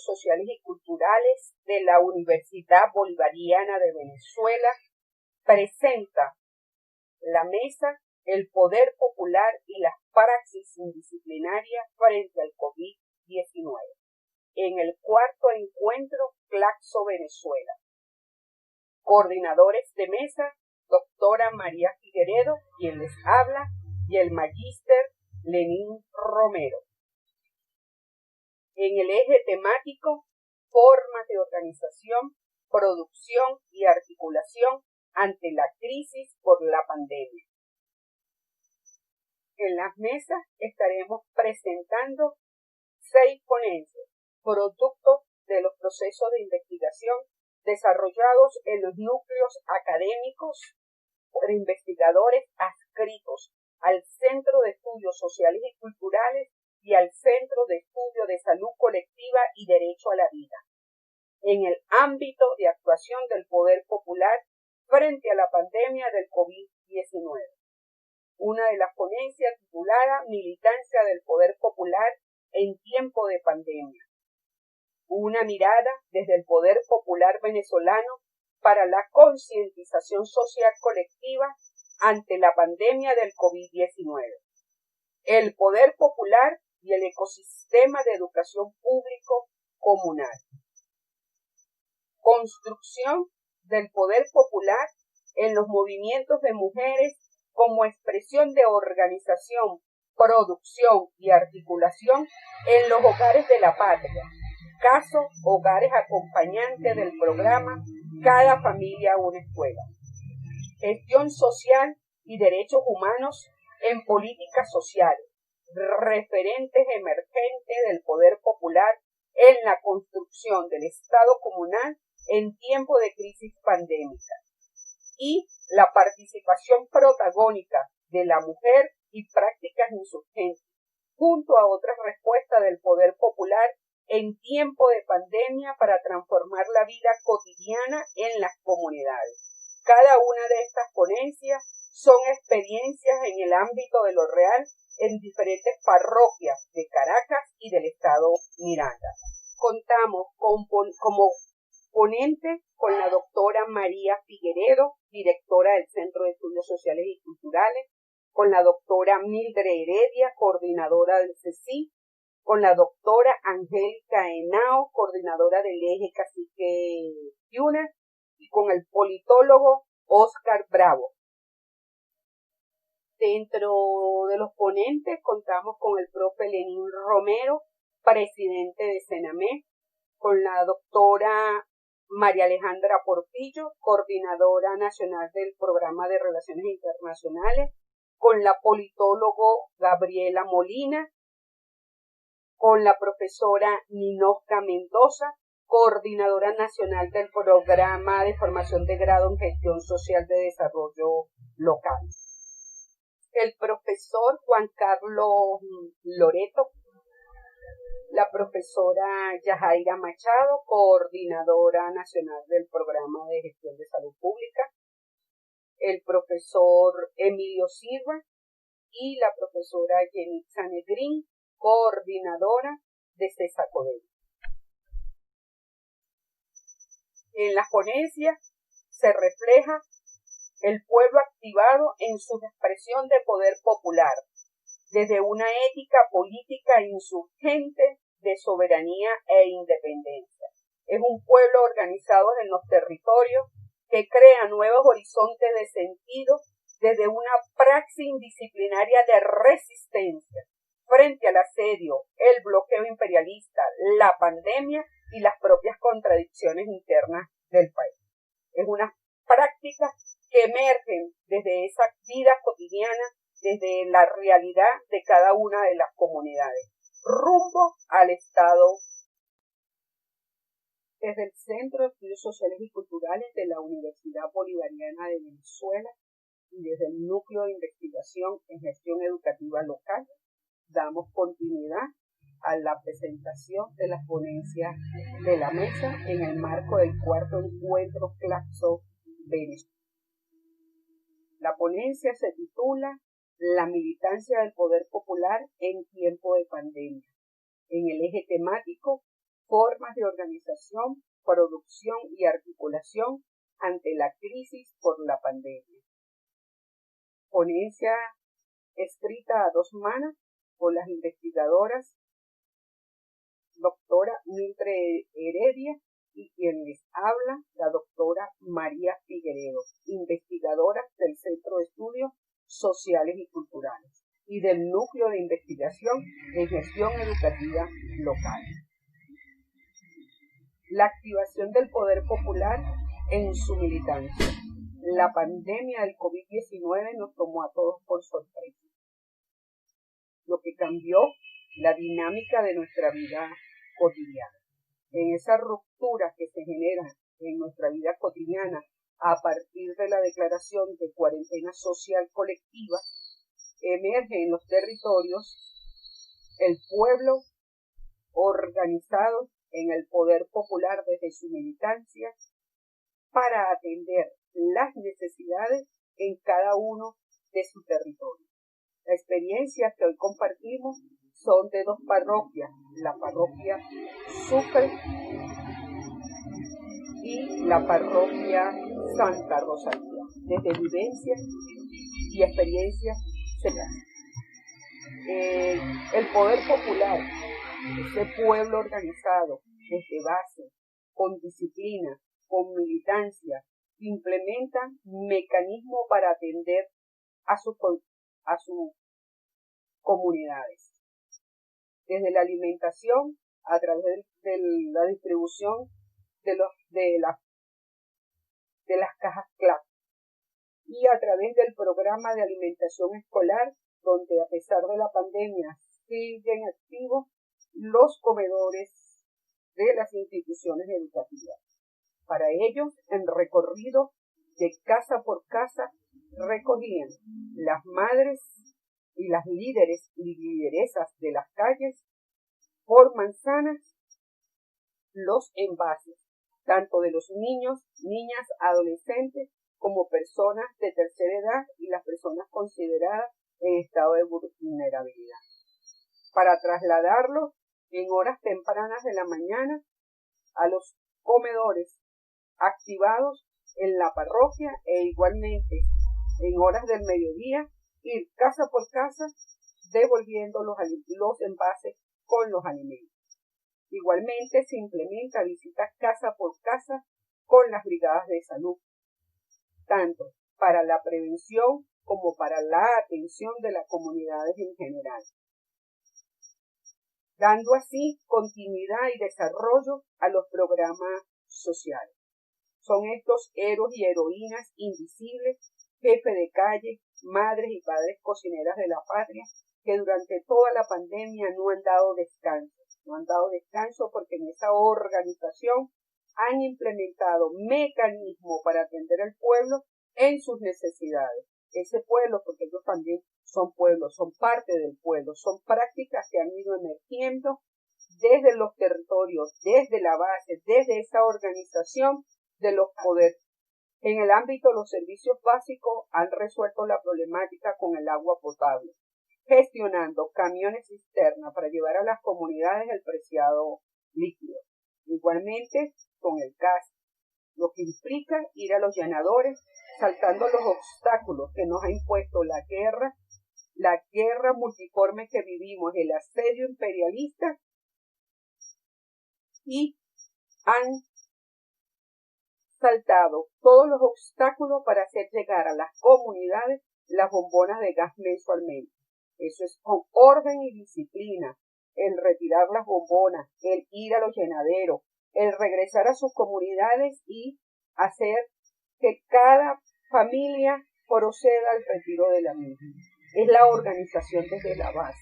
Estudios Sociales y Culturales de la Universidad Bolivariana de Venezuela presenta la mesa El Poder Popular y las Praxis Indisciplinarias frente al COVID-19 en el cuarto encuentro Claxo Venezuela. Coordinadores de mesa, doctora María Figueredo, quien les habla, y el magíster Lenín Romero. En el eje temático, formas de organización, producción y articulación ante la crisis por la pandemia. En las mesas estaremos presentando 6 ponencias, producto de los procesos de investigación desarrollados en los núcleos académicos por investigadores adscritos al Centro de Estudios Sociales y Culturales y al Centro de Estudio de Salud Colectiva y Derecho a la Vida, en el ámbito de actuación del poder popular frente a la pandemia del COVID-19. Una de las ponencias titulada Militancia del Poder Popular en tiempo de pandemia. Una mirada desde el poder popular venezolano para la concientización social colectiva ante la pandemia del COVID-19. El poder popular y el ecosistema de educación público comunal. Construcción del poder popular en los movimientos de mujeres como expresión de organización, producción y articulación en los hogares de la patria. Caso Hogares Acompañantes del programa Cada Familia una Escuela. Gestión social y derechos humanos en políticas sociales. Referentes emergentes del poder popular en la construcción del Estado comunal en tiempo de crisis pandémica. Y la participación protagónica de la mujer y prácticas insurgentes, junto a otras respuestas del poder popular en tiempo de pandemia para transformar la vida cotidiana en las comunidades. Cada una de estas ponencias son experiencias en el ámbito de lo real en diferentes parroquias de Caracas y del estado Miranda. Contamos como ponente con la doctora María Figueredo, directora del Centro de Estudios Sociales y Culturales, con la doctora Mildred Heredia, coordinadora del CECI, con la doctora Angélica Henao, coordinadora del eje Cacique Yuna, y con el politólogo Oscar Bravo. Dentro de los ponentes contamos con el profe Lenín Romero, presidente de CENAME, con la doctora María Alejandra Portillo, coordinadora nacional del Programa de Relaciones Internacionales, con la politólogo Gabriela Molina, con la profesora Ninosca Mendoza, coordinadora nacional del Programa de Formación de Grado en Gestión Social de Desarrollo Local. El profesor Juan Carlos Loreto, la profesora Yajaira Machado, coordinadora nacional del Programa de Gestión de Salud Pública, el profesor Emilio Silva y la profesora Yenitza Negrín, coordinadora de CESACODEL. En la ponencia se refleja el pueblo activado en su expresión de poder popular, desde una ética política insurgente de soberanía e independencia. Es un pueblo organizado en los territorios que crea nuevos horizontes de sentido desde una praxis indisciplinaria de resistencia frente al asedio, el bloqueo imperialista, la pandemia y las propias contradicciones internas del país. Es una práctica que emergen desde esa vida cotidiana, desde la realidad de cada una de las comunidades, rumbo al Estado. Desde el Centro de Estudios Sociales y Culturales de la Universidad Bolivariana de Venezuela y desde el Núcleo de Investigación en Gestión Educativa Local, damos continuidad a la presentación de las ponencias de la mesa en el marco del cuarto encuentro Claxo Venezuela. La ponencia se titula La militancia del poder popular en tiempo de pandemia. En el eje temático, formas de organización, producción y articulación ante la crisis por la pandemia. Ponencia escrita a dos manos por las investigadoras doctora Mildred Heredia y quien les habla, la doctora María Figueredo, investigadora del Centro de Estudios Sociales y Culturales y del Núcleo de Investigación en Gestión Educativa Local. La activación del poder popular en su militancia. La pandemia del COVID-19 nos tomó a todos por sorpresa, lo que cambió la dinámica de nuestra vida cotidiana. En esa ruptura que se genera en nuestra vida cotidiana a partir de la declaración de cuarentena social colectiva, emerge en los territorios el pueblo organizado en el poder popular desde su militancia para atender las necesidades en cada uno de sus territorios. Las experiencias que hoy compartimos son de dos parroquias, la parroquia Sucre y la parroquia Santa Rosalía, desde vivencias y experiencias cercanas. El poder popular, ese pueblo organizado desde base, con disciplina, con militancia, implementa mecanismos para atender a sus comunidades. Desde la alimentación, a través de la distribución de las cajas CLAP y a través del programa de alimentación escolar, donde a pesar de la pandemia siguen activos los comedores de las instituciones educativas. Para ello, en recorrido de casa por casa, recogían las madres y las líderes y lideresas de las calles por manzanas los envases, tanto de los niños, niñas, adolescentes, como personas de tercera edad y las personas consideradas en estado de vulnerabilidad, para trasladarlos en horas tempranas de la mañana a los comedores activados en la parroquia e igualmente en horas del mediodía ir casa por casa devolviendo los envases con los alimentos. Igualmente se implementa visitas casa por casa con las brigadas de salud, tanto para la prevención como para la atención de las comunidades en general, dando así continuidad y desarrollo a los programas sociales. Son estos héroes y heroínas invisibles, jefes de calle, madres y padres cocineras de la patria, que durante toda la pandemia no han dado descanso porque en esa organización han implementado mecanismos para atender al pueblo en sus necesidades. Ese pueblo, porque ellos también son pueblos, son parte del pueblo, son prácticas que han ido emergiendo desde los territorios, desde la base, desde esa organización de los poderes. En el ámbito de los servicios básicos han resuelto la problemática con el agua potable, gestionando camiones cisterna para llevar a las comunidades el preciado líquido. Igualmente con el gas, lo que implica ir a los llenadores, saltando los obstáculos que nos ha impuesto la guerra multiforme que vivimos, el asedio imperialista, y han saltado todos los obstáculos para hacer llegar a las comunidades las bombonas de gas mensualmente. Eso es con orden y disciplina, el retirar las bombonas, el ir a los llenaderos, el regresar a sus comunidades y hacer que cada familia proceda al retiro de la misma. Es la organización desde la base.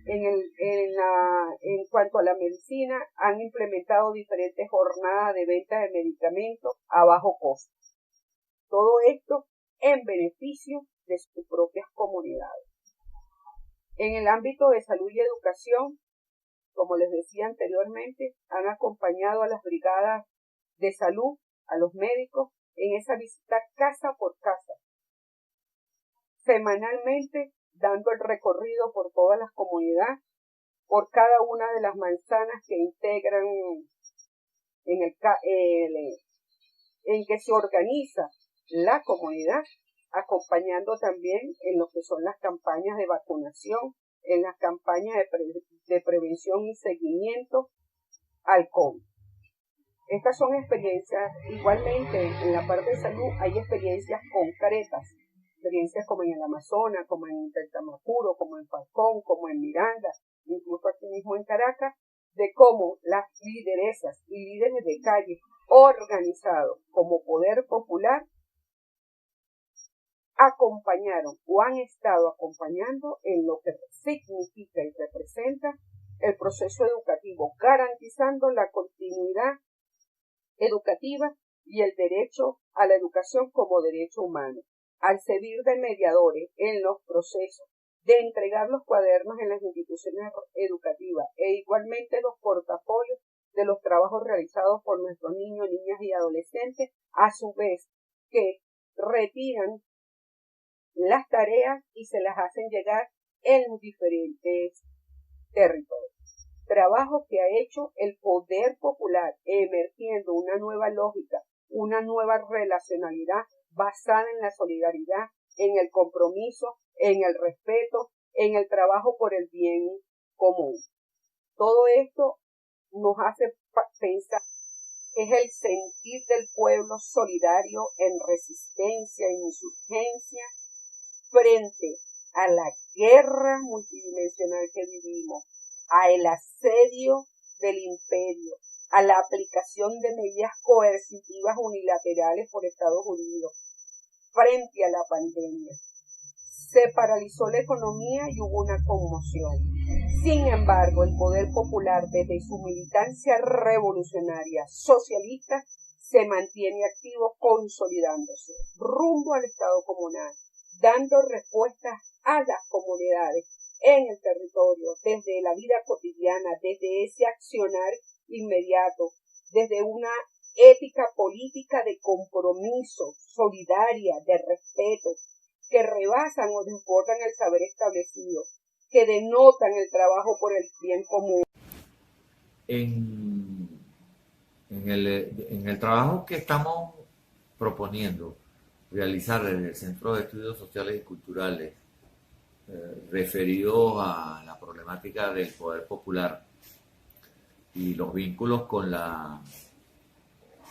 En cuanto a la medicina, han implementado diferentes jornadas de venta de medicamentos a bajo costo. Todo esto en beneficio de sus propias comunidades. En el ámbito de salud y educación, como les decía anteriormente, han acompañado a las brigadas de salud, a los médicos, en esa visita casa por casa, semanalmente dando el recorrido por todas las comunidades por cada una de las manzanas que integran en que se organiza la comunidad, acompañando también en lo que son las campañas de vacunación, en las campañas de prevención y seguimiento al COVID. Estas son experiencias, igualmente en la parte de salud hay experiencias concretas, experiencias como en el Amazonas, como en Tamacuro, como en Falcón, como en Miranda, incluso aquí mismo en Caracas, de cómo las lideresas y líderes de calle organizados como poder popular acompañaron o han estado acompañando en lo que significa y representa el proceso educativo, garantizando la continuidad educativa y el derecho a la educación como derecho humano, al servir de mediadores en los procesos, de entregar los cuadernos en las instituciones educativas e igualmente los portafolios de los trabajos realizados por nuestros niños, niñas y adolescentes, a su vez que retiran las tareas y se las hacen llegar en los diferentes territorios. Trabajo que ha hecho el poder popular, emergiendo una nueva lógica, una nueva relacionalidad basada en la solidaridad, en el compromiso, en el respeto, en el trabajo por el bien común. Todo esto nos hace pensar que es el sentir del pueblo solidario en resistencia e insurgencia frente a la guerra multidimensional que vivimos, al asedio del imperio, a la aplicación de medidas coercitivas unilaterales por Estados Unidos frente a la pandemia. Se paralizó la economía y hubo una conmoción. Sin embargo, el poder popular, desde su militancia revolucionaria socialista, se mantiene activo, consolidándose rumbo al Estado comunal, dando respuestas a las comunidades en el territorio, desde la vida cotidiana, desde ese accionar inmediato, desde una ética política de compromiso, solidaria, de respeto, que rebasan o desbordan el saber establecido, que denotan el trabajo por el bien común. En el trabajo que estamos proponiendo realizar desde el Centro de Estudios Sociales y Culturales, referido a la problemática del poder popular y los vínculos con la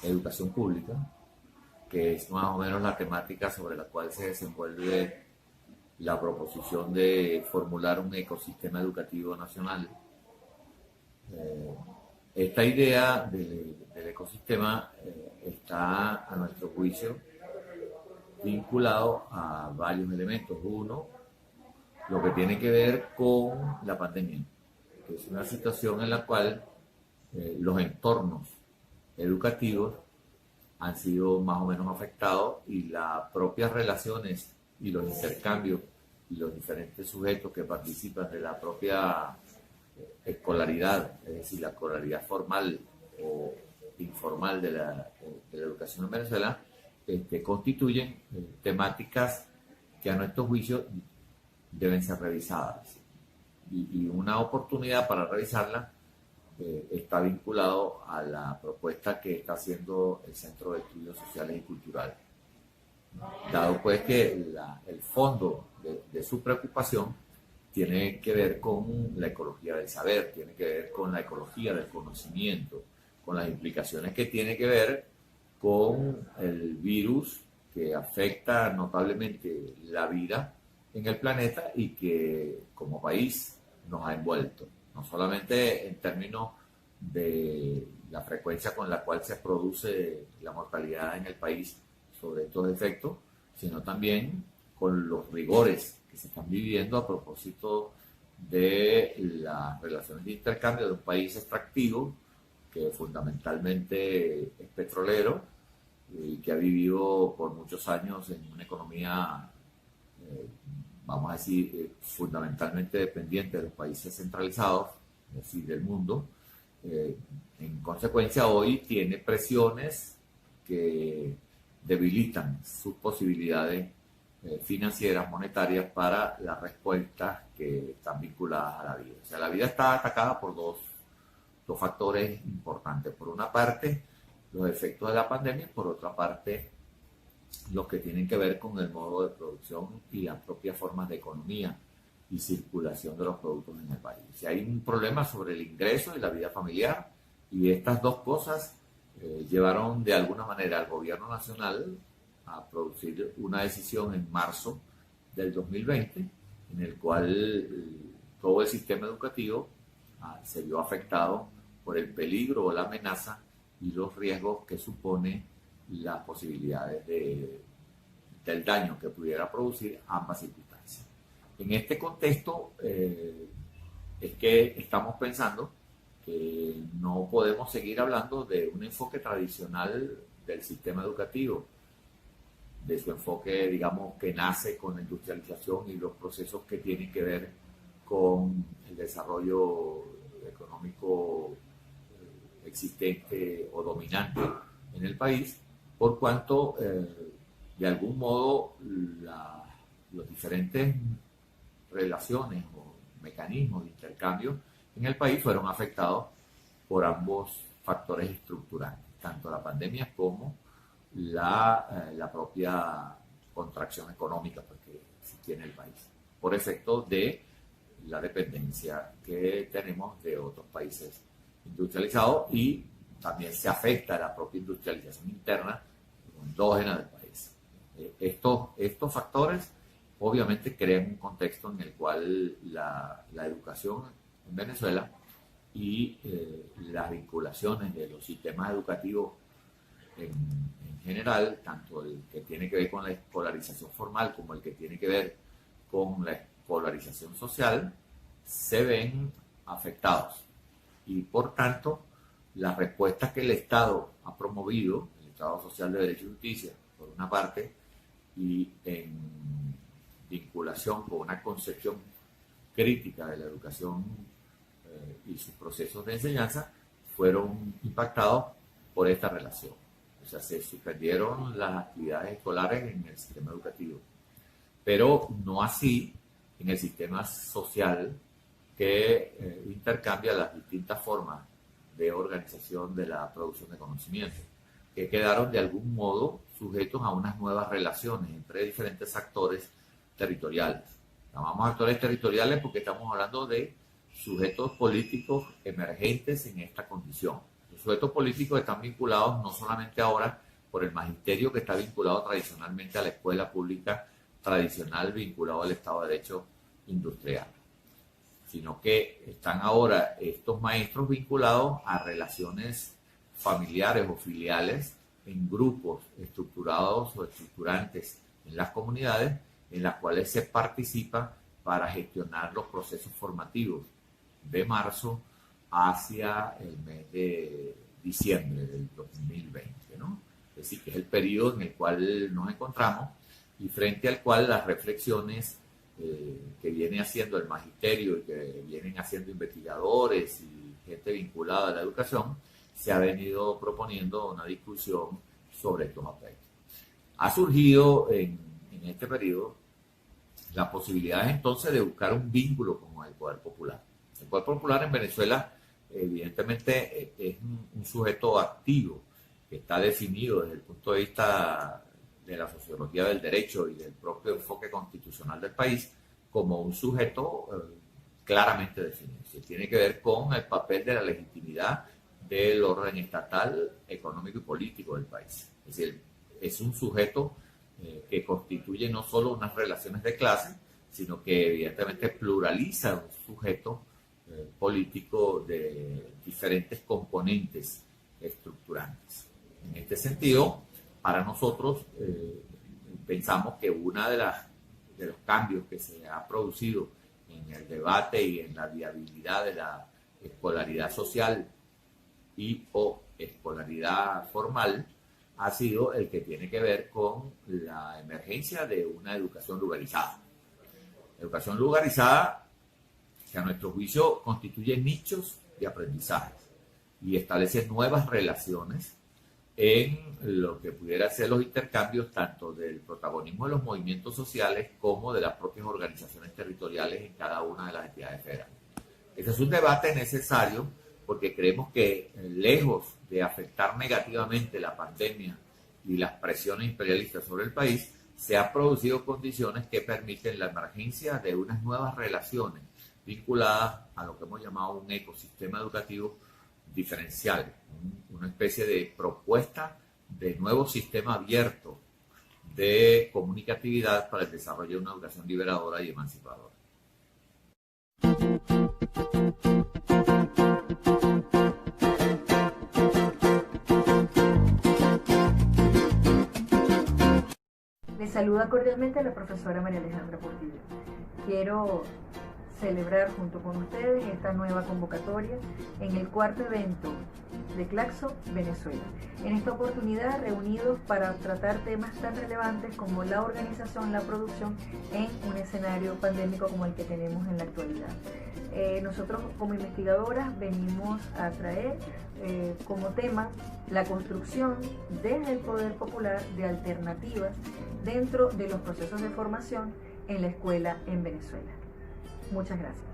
educación pública, que es más o menos la temática sobre la cual se desenvuelve la proposición de formular un ecosistema educativo nacional. Esta idea del ecosistema está, a nuestro juicio, vinculado a varios elementos. Uno, lo que tiene que ver con la pandemia, que es una situación en la cual los entornos educativos han sido más o menos afectados y las propias relaciones y los intercambios y los diferentes sujetos que participan de la propia escolaridad, es decir, la escolaridad formal o informal de la educación en Venezuela, constituyen temáticas que a nuestro juicio deben ser revisadas. Y una oportunidad para revisarla está vinculado a la propuesta que está haciendo el Centro de Estudios Sociales y Culturales. Dado pues que el fondo de su preocupación tiene que ver con la ecología del saber, tiene que ver con la ecología del conocimiento, con las implicaciones que tiene que ver con el virus que afecta notablemente la vida en el planeta y que como país nos ha envuelto, no solamente en términos de la frecuencia con la cual se produce la mortalidad en el país sobre estos efectos, sino también con los rigores que se están viviendo a propósito de las relaciones de intercambio de un país extractivo que fundamentalmente es petrolero y que ha vivido por muchos años en una economía, vamos a decir, fundamentalmente dependiente de los países centralizados, es decir, del mundo. En consecuencia, hoy tiene presiones que debilitan sus posibilidades financieras, monetarias, para las respuestas que están vinculadas a la vida. O sea, la vida está atacada por dos factores importantes. Por una parte, los efectos de la pandemia, por otra parte, los que tienen que ver con el modo de producción y las propias formas de economía y circulación de los productos en el país. Si hay un problema sobre el ingreso y la vida familiar, y estas dos cosas llevaron de alguna manera al gobierno nacional a producir una decisión en marzo del 2020, en el cual todo el sistema educativo se vio afectado por el peligro o la amenaza y los riesgos que supone las posibilidades del daño que pudiera producir ambas circunstancias. En este contexto es que estamos pensando que no podemos seguir hablando de un enfoque tradicional del sistema educativo, de su enfoque, digamos, que nace con la industrialización y los procesos que tienen que ver con el desarrollo económico existente o dominante en el país, por cuanto de algún modo los diferentes relaciones o mecanismos de intercambio en el país fueron afectados por ambos factores estructurantes, tanto la pandemia como la propia contracción económica que tiene el país, por efecto de la dependencia que tenemos de otros países industrializados, y también se afecta a la propia industrialización interna endógena del país. Estos factores obviamente crean un contexto en el cual la educación en Venezuela y las vinculaciones de los sistemas educativos en general, tanto el que tiene que ver con la escolarización formal como el que tiene que ver con la escolarización social, se ven afectados. Y por tanto, las respuestas que el Estado ha promovido, el Estado Social de Derecho y Justicia, por una parte, y en vinculación con una concepción crítica de la educación y sus procesos de enseñanza, fueron impactados por esta relación. O sea, se suspendieron las actividades escolares en el sistema educativo, pero no así en el sistema social, que intercambia las distintas formas de organización de la producción de conocimiento, que quedaron de algún modo sujetos a unas nuevas relaciones entre diferentes actores territoriales. Llamamos actores territoriales porque estamos hablando de sujetos políticos emergentes en esta condición. Los sujetos políticos están vinculados no solamente ahora por el magisterio, que está vinculado tradicionalmente a la escuela pública tradicional, vinculado al Estado de Derecho industrial, sino que están ahora estos maestros vinculados a relaciones familiares o filiales en grupos estructurados o estructurantes en las comunidades, en las cuales se participa para gestionar los procesos formativos de marzo hacia el mes de diciembre del 2020, ¿no? Es decir, que es el periodo en el cual nos encontramos y frente al cual las reflexiones que viene haciendo el magisterio y que vienen haciendo investigadores y gente vinculada a la educación, se ha venido proponiendo una discusión sobre estos aspectos. Ha surgido en este periodo la posibilidad entonces de buscar un vínculo con el poder popular. El poder popular en Venezuela evidentemente es un sujeto activo que está definido desde el punto de vista de la sociología del derecho y del propio enfoque constitucional del país como un sujeto claramente definido. Se tiene que ver con el papel de la legitimidad del orden estatal, económico y político del país. Es decir, es un sujeto que constituye no solo unas relaciones de clase, sino que evidentemente pluraliza un sujeto político de diferentes componentes estructurantes. En este sentido, para nosotros pensamos que uno de los cambios que se ha producido en el debate y en la viabilidad de la escolaridad social y o escolaridad formal ha sido el que tiene que ver con la emergencia de una educación lugarizada. Educación lugarizada que a nuestro juicio constituye nichos de aprendizaje y establece nuevas relaciones en lo que pudiera ser los intercambios tanto del protagonismo de los movimientos sociales como de las propias organizaciones territoriales en cada una de las entidades federales. Ese es un debate necesario porque creemos que lejos de afectar negativamente la pandemia y las presiones imperialistas sobre el país, se han producido condiciones que permiten la emergencia de unas nuevas relaciones vinculadas a lo que hemos llamado un ecosistema educativo diferencial, una especie de propuesta de nuevo sistema abierto de comunicatividad para el desarrollo de una educación liberadora y emancipadora. Les saluda cordialmente la profesora María Alejandra Portillo. Quiero celebrar junto con ustedes esta nueva convocatoria en el cuarto evento de Claxo Venezuela. En esta oportunidad reunidos para tratar temas tan relevantes como la organización, la producción en un escenario pandémico como el que tenemos en la actualidad. Nosotros como investigadoras venimos a traer como tema la construcción desde el poder popular de alternativas dentro de los procesos de formación en la escuela en Venezuela. Muchas gracias.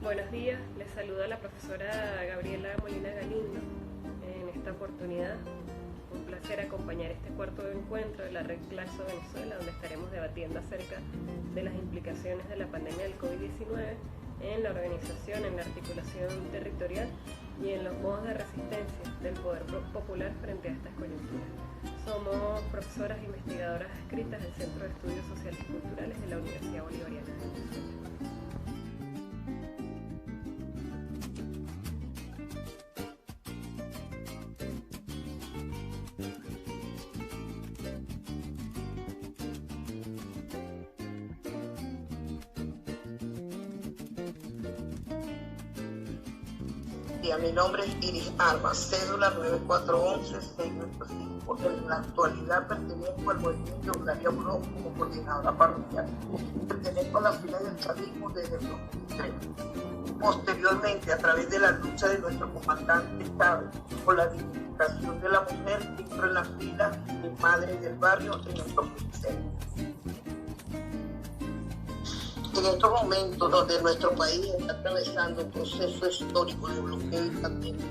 Buenos días, les saluda la profesora Gabriela Molina Galindo. En esta oportunidad, un placer acompañar este cuarto encuentro de la Red Claxo Venezuela, donde estaremos debatiendo acerca de las implicaciones de la pandemia del COVID-19 en la organización, en la articulación territorial y en los modos de resistencia del poder popular frente a estas coyunturas. Somos profesoras e investigadoras adscritas del Centro de Estudios Sociales y Culturales de la Universidad Bolivariana de Venezuela. Mi nombre es Iris Armas, cédula 9411-685. En la actualidad pertenezco al movimiento Eulalia Buró como coordinadora parroquial. Pertenezco a la fila del chavismo desde el 2003. Posteriormente, a través de la lucha de nuestro comandante Estado por la dignificación de la mujer, entro en la fila de Madres del Barrio en el 2006. En estos momentos donde nuestro país está atravesando un proceso histórico de bloqueo y pandemia,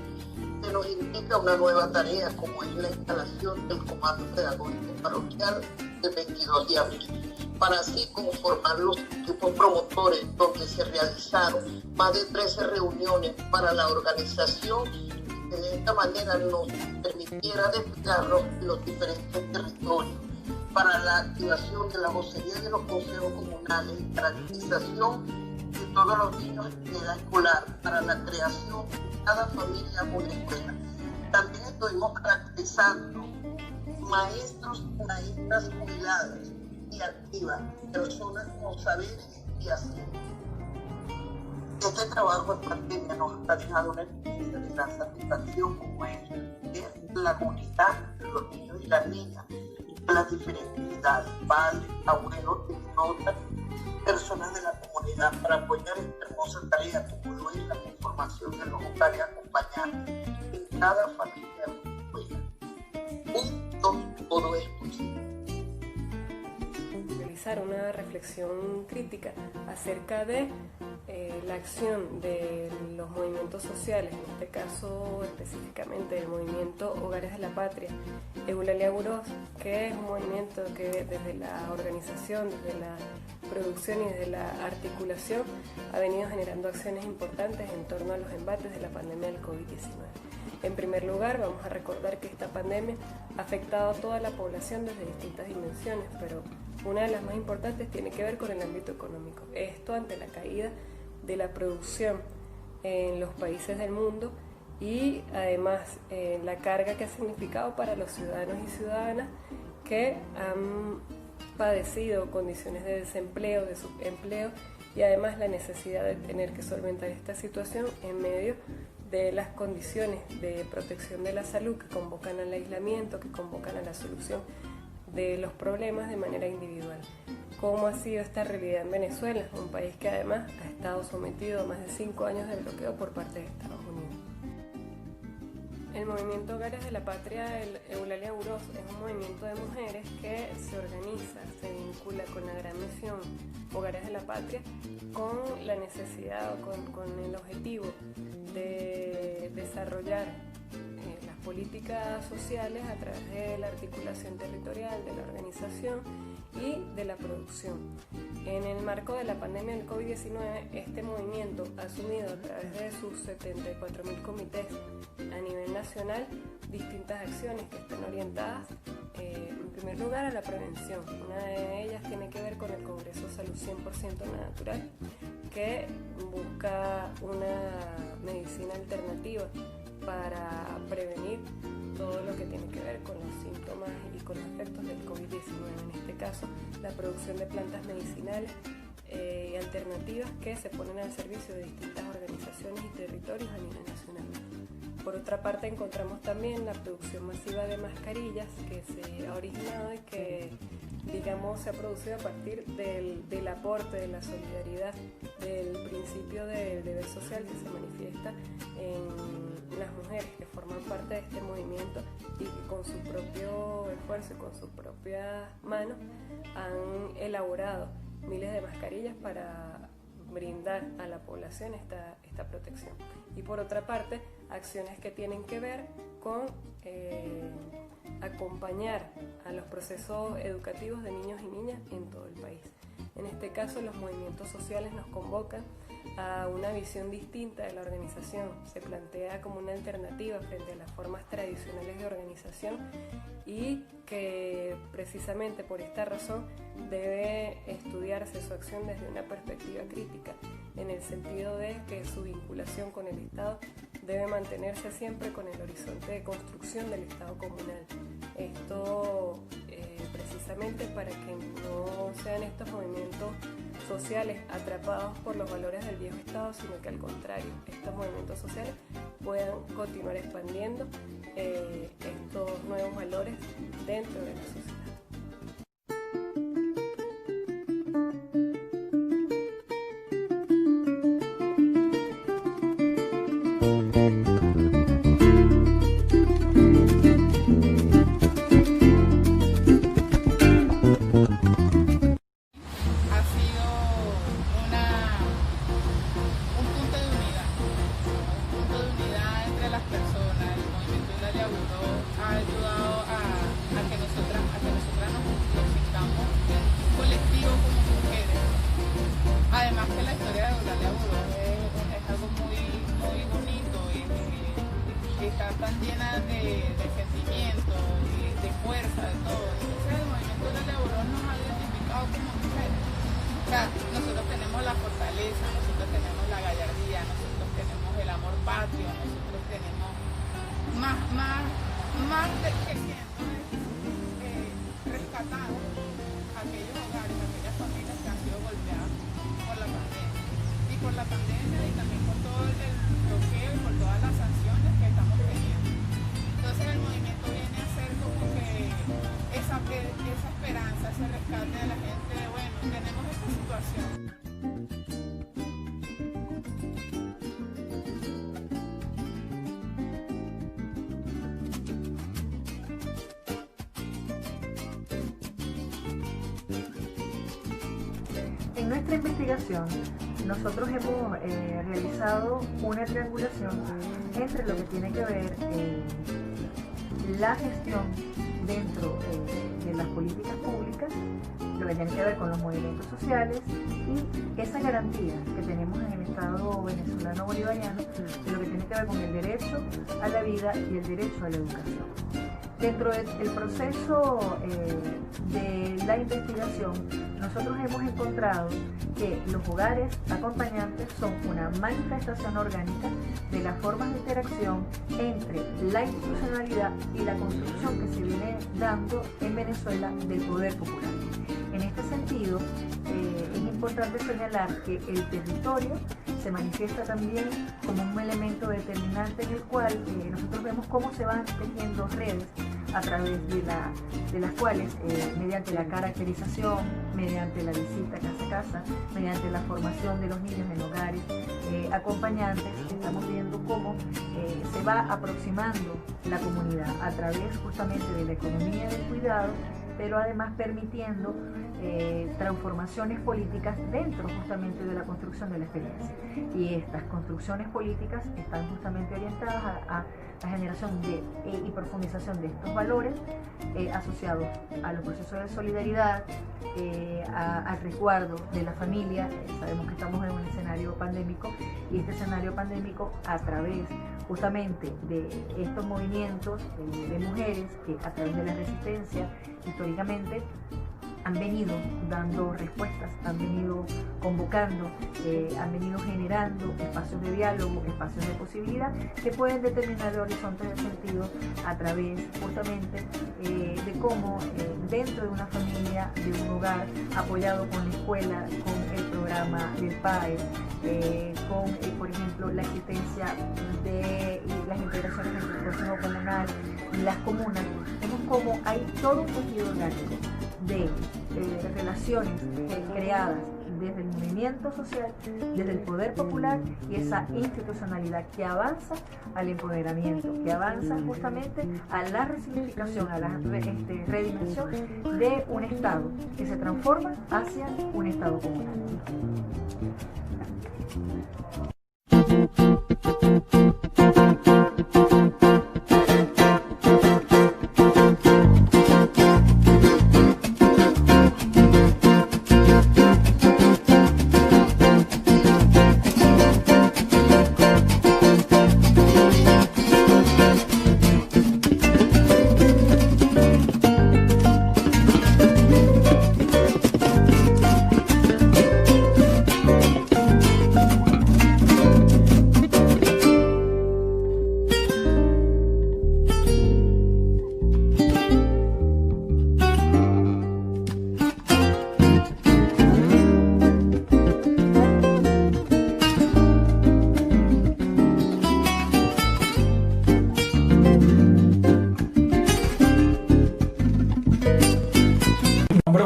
se nos indica una nueva tarea como es la instalación del Comando Pedagógico Parroquial del 22 de abril, para así conformar los equipos promotores donde se realizaron más de 13 reuniones para la organización y que de esta manera nos permitiera desplegarlos en los diferentes territorios, para la activación de la vocería de los consejos comunales y caracterización de todos los niños en edad escolar para la creación de cada familia una escuela. También estuvimos caracterizando maestros y maestras jubiladas y activas, personas con saberes y haceres. Este trabajo en pandemia nos ha dejado una experiencia de gran satisfacción como es la comunidad de los niños y las niñas, las diferentes edades, padres, abuelos y otras personas de la comunidad para apoyar esta hermosa tarea como lo es la conformación de los hogares acompañantes en cada familia de escuela. Juntos todo es posible. Realizar una reflexión crítica acerca de la acción de los movimientos sociales, en este caso específicamente del movimiento Hogares de la Patria, Eulalia Buró, que es un movimiento que desde la organización, desde la producción y desde la articulación ha venido generando acciones importantes en torno a los embates de la pandemia del COVID-19. En primer lugar, vamos a recordar que esta pandemia ha afectado a toda la población desde distintas dimensiones, pero una de las más importantes tiene que ver con el ámbito económico. Esto ante la caída de la producción en los países del mundo y además la carga que ha significado para los ciudadanos y ciudadanas que han padecido condiciones de desempleo, de subempleo y además la necesidad de tener que solventar esta situación en medio de las condiciones de protección de la salud que convocan al aislamiento, que convocan a la solución de los problemas de manera individual. ¿Cómo ha sido esta realidad en Venezuela? Un país que además ha estado sometido a más de 5 años de bloqueo por parte de Estados Unidos. El movimiento Hogares de la Patria, Eulalia Burós, es un movimiento de mujeres que se organiza, se vincula con la gran misión Hogares de la Patria, con la necesidad, con el objetivo de desarrollar las políticas sociales a través de la articulación territorial, de la organización y de la producción. En el marco de la pandemia del COVID-19, este movimiento ha asumido a través de sus 74.000 comités a nivel nacional distintas acciones que están orientadas en primer lugar a la prevención. Una de ellas tiene que ver con el Congreso Salud 100% Natural, que busca una medicina alternativa para prevenir todo lo que tiene que ver con los síntomas y con los efectos del COVID-19. En este caso, la producción de plantas medicinales y alternativas que se ponen al servicio de distintas organizaciones y territorios a nivel nacional. Por otra parte, encontramos también la producción masiva de mascarillas que se ha originado y que, digamos, se ha producido a partir del aporte, de la solidaridad, del principio del deber social que se manifiesta en las mujeres que forman parte de este movimiento y que con su propio esfuerzo y con sus propias manos han elaborado miles de mascarillas para brindar a la población esta protección. Y por otra parte, acciones que tienen que ver con acompañar a los procesos educativos de niños y niñas en todo el país. En este caso, los movimientos sociales nos convocan a una visión distinta de la organización. Se plantea como una alternativa frente a las formas tradicionales de organización y que precisamente por esta razón debe estudiarse su acción desde una perspectiva crítica, en el sentido de que su vinculación con el Estado debe mantenerse siempre con el horizonte de construcción del Estado comunal. Esto precisamente para que no sean estos movimientos sociales atrapados por los valores del viejo Estado, sino que al contrario, estos movimientos sociales puedan continuar expandiendo estos nuevos valores dentro de la sociedad. Tan llena de sentimiento y de fuerza, de todo. Entonces el movimiento de la Burós nos ha identificado como mujeres. O sea, nosotros tenemos la fortaleza, nosotros tenemos la gallardía, nosotros tenemos el amor patrio, nosotros tenemos más que siendo rescatados aquellos hogares, aquellas familias que han sido golpeadas por la pandemia. Y por la pandemia y también por todo el bloqueo y por todas las sanciones que estamos teniendo. Entonces el movimiento viene a ser como que esa esperanza, ese rescate de la gente de, bueno, tenemos esta situación. En nuestra investigación, nosotros hemos realizado una triangulación entre lo que tiene que ver la gestión dentro de las políticas públicas, lo que tiene que ver con los movimientos sociales y esa garantía que tenemos en el Estado venezolano bolivariano de lo que tiene que ver con el derecho a la vida y el derecho a la educación. Dentro del proceso de la investigación, nosotros hemos encontrado que los hogares acompañantes son una manifestación orgánica de las formas de interacción entre la institucionalidad y la construcción que se viene dando en Venezuela del poder popular. En este sentido, es importante señalar que el territorio se manifiesta también como un elemento determinante en el cual nosotros vemos cómo se van tejiendo redes a través de las cuales, mediante la caracterización, mediante la visita casa a casa, mediante la formación de los niños en hogares acompañantes, estamos viendo cómo se va aproximando la comunidad a través justamente de la economía del cuidado, pero además permitiendo transformaciones políticas dentro justamente de la construcción de la experiencia. Y estas construcciones políticas están justamente orientadas a la generación y profundización de estos valores asociados a los procesos de solidaridad, al resguardo de la familia. Sabemos que estamos en un escenario pandémico, y este escenario pandémico, a través justamente de estos movimientos de mujeres que a través de la resistencia históricamente han venido dando respuestas, han venido convocando, han venido generando espacios de diálogo, espacios de posibilidad que pueden determinar horizontes de sentido a través justamente de cómo dentro de una familia, de un hogar, apoyado con la escuela, con el programa del PAE, con por ejemplo la existencia de las integraciones entre el Consejo Comunal y las comunas, vemos cómo hay todo un tejido orgánico de relaciones creadas desde el movimiento social, desde el poder popular, y esa institucionalidad que avanza al empoderamiento, que avanza justamente a la resignificación, a la redimensión de un Estado que se transforma hacia un Estado comunal.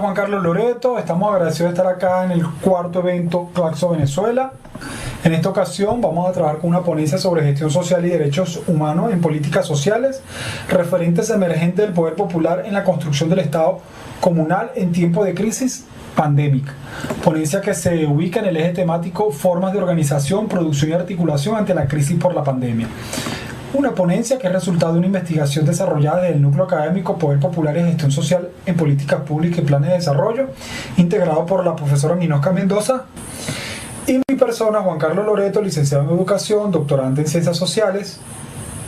Juan Carlos Loreto, estamos agradecidos de estar acá en el cuarto evento Claxo Venezuela. En esta ocasión vamos a trabajar con una ponencia sobre gestión social y derechos humanos en políticas sociales, referentes emergentes del poder popular en la construcción del Estado comunal en tiempo de crisis pandémica. Ponencia que se ubica en el eje temático formas de organización, producción y articulación ante la crisis por la pandemia. Una ponencia que es resultado de una investigación desarrollada desde el Núcleo Académico Poder Popular y Gestión Social en Políticas Públicas y Planes de Desarrollo, integrado por la profesora Ninosca Mendoza, y mi persona, Juan Carlos Loreto, licenciado en Educación, doctorante en Ciencias Sociales,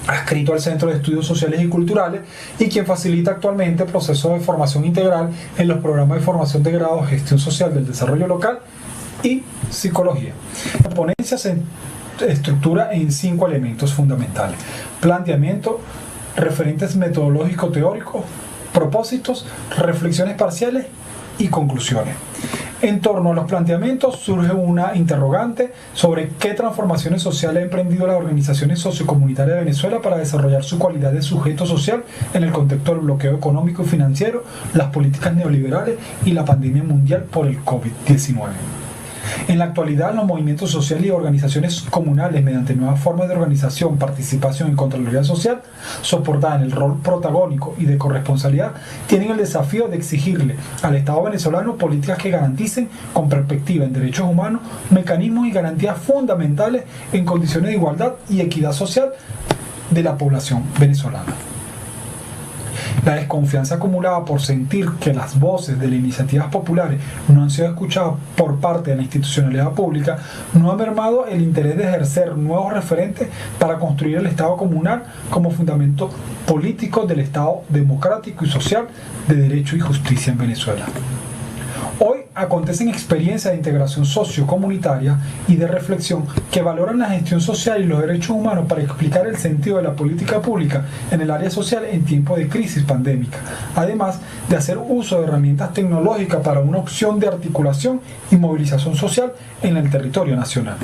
adscrito al Centro de Estudios Sociales y Culturales, y quien facilita actualmente procesos de formación integral en los programas de formación de grado Gestión Social del Desarrollo Local y Psicología. La ponencia se estructura en 5 elementos fundamentales: planteamiento, referentes metodológicos teóricos, propósitos, reflexiones parciales y conclusiones. En torno a los planteamientos surge una interrogante sobre qué transformaciones sociales ha emprendido las organizaciones sociocomunitarias de Venezuela para desarrollar su cualidad de sujeto social en el contexto del bloqueo económico y financiero, las políticas neoliberales y la pandemia mundial por el COVID-19. En la actualidad, los movimientos sociales y organizaciones comunales, mediante nuevas formas de organización, participación y contraloría social, soportada en el rol protagónico y de corresponsabilidad, tienen el desafío de exigirle al Estado venezolano políticas que garanticen, con perspectiva en derechos humanos, mecanismos y garantías fundamentales en condiciones de igualdad y equidad social de la población venezolana. La desconfianza acumulada por sentir que las voces de las iniciativas populares no han sido escuchadas por parte de la institucionalidad pública no ha mermado el interés de ejercer nuevos referentes para construir el Estado comunal como fundamento político del Estado democrático y social de derecho y justicia en Venezuela. Hoy acontecen experiencias de integración sociocomunitaria y de reflexión que valoran la gestión social y los derechos humanos para explicar el sentido de la política pública en el área social en tiempos de crisis pandémica, además de hacer uso de herramientas tecnológicas para una opción de articulación y movilización social en el territorio nacional.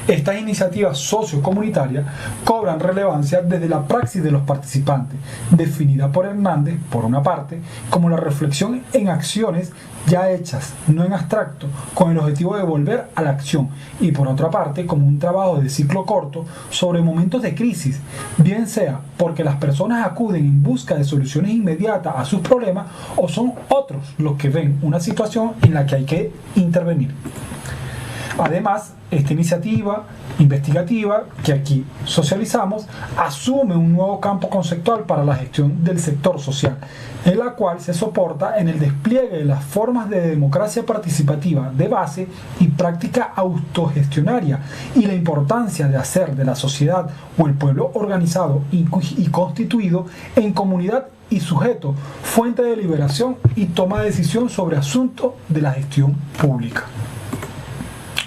Estas iniciativas sociocomunitarias cobran relevancia desde la praxis de los participantes, definida por Hernández, por una parte, como la reflexión en acciones ya hechas, no en abstracto, con el objetivo de volver a la acción, y por otra parte, como un trabajo de ciclo corto sobre momentos de crisis, bien sea porque las personas acuden en busca de soluciones inmediatas a sus problemas o son otros los que ven una situación en la que hay que intervenir. Además, esta iniciativa investigativa que aquí socializamos asume un nuevo campo conceptual para la gestión del sector social, en la cual se soporta en el despliegue de las formas de democracia participativa de base y práctica autogestionaria, y la importancia de hacer de la sociedad o el pueblo organizado y constituido en comunidad y sujeto fuente de deliberación y toma de decisión sobre asuntos de la gestión pública.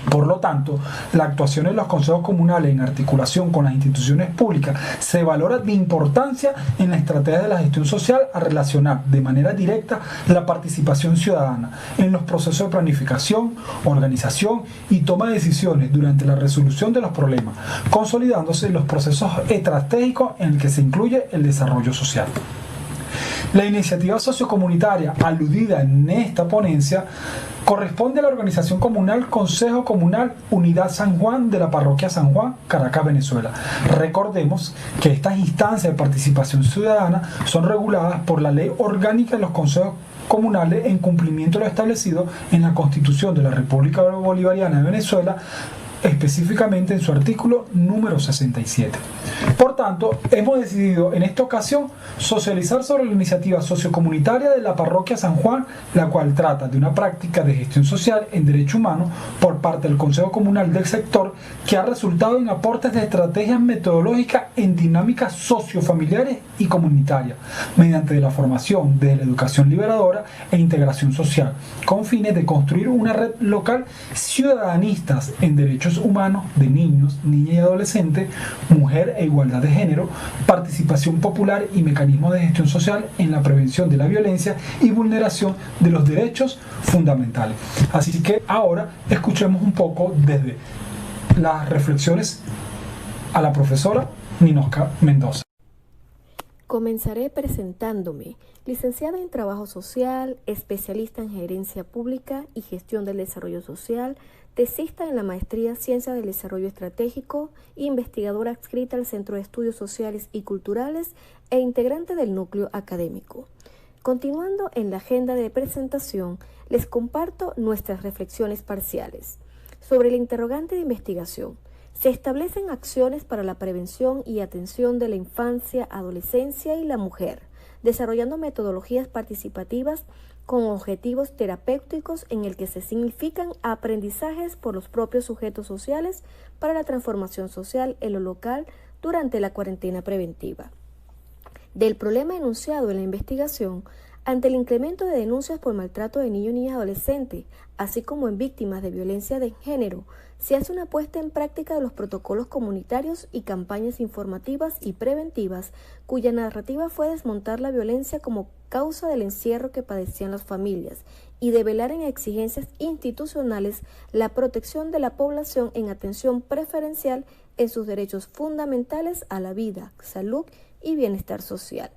Por lo tanto, la actuación en los consejos comunales en articulación con las instituciones públicas se valora de importancia en la estrategia de la gestión social a relacionar de manera directa la participación ciudadana en los procesos de planificación, organización y toma de decisiones durante la resolución de los problemas, consolidándose los procesos estratégicos en el que se incluye el desarrollo social. La iniciativa sociocomunitaria aludida en esta ponencia corresponde a la organización comunal Consejo Comunal Unidad San Juan de la Parroquia San Juan, Caracas, Venezuela. Recordemos que estas instancias de participación ciudadana son reguladas por la Ley Orgánica de los Consejos Comunales en cumplimiento de lo establecido en la Constitución de la República Bolivariana de Venezuela, específicamente en su artículo número 67. Por tanto, hemos decidido en esta ocasión socializar sobre la iniciativa sociocomunitaria de la Parroquia San Juan, la cual trata de una práctica de gestión social en derecho humano por parte del Consejo Comunal del sector, que ha resultado en aportes de estrategias metodológicas en dinámicas sociofamiliares y comunitarias, mediante la formación de la educación liberadora e integración social, con fines de construir una red local ciudadanistas en derechos humanos de niños, niñas y adolescentes, mujer e igualdad de género, participación popular y mecanismos de gestión social en la prevención de la violencia y vulneración de los derechos fundamentales. Así que ahora escuchemos un poco desde las reflexiones a la profesora Ninosca Mendoza. Comenzaré presentándome, licenciada en Trabajo Social, especialista en Gerencia Pública y Gestión del Desarrollo Social, tesista en la Maestría Ciencia del Desarrollo Estratégico, investigadora adscrita al Centro de Estudios Sociales y Culturales e integrante del núcleo académico. Continuando en la agenda de presentación, les comparto nuestras reflexiones parciales. Sobre el interrogante de investigación, se establecen acciones para la prevención y atención de la infancia, adolescencia y la mujer, desarrollando metodologías participativas con objetivos terapéuticos en el que se significan aprendizajes por los propios sujetos sociales para la transformación social en lo local durante la cuarentena preventiva. Del problema enunciado en la investigación, ante el incremento de denuncias por maltrato de niños, niñas y adolescentes, así como en víctimas de violencia de género, se hace una puesta en práctica de los protocolos comunitarios y campañas informativas y preventivas, cuya narrativa fue desmontar la violencia como causa del encierro que padecían las familias y develar en exigencias institucionales la protección de la población en atención preferencial en sus derechos fundamentales a la vida, salud y bienestar social.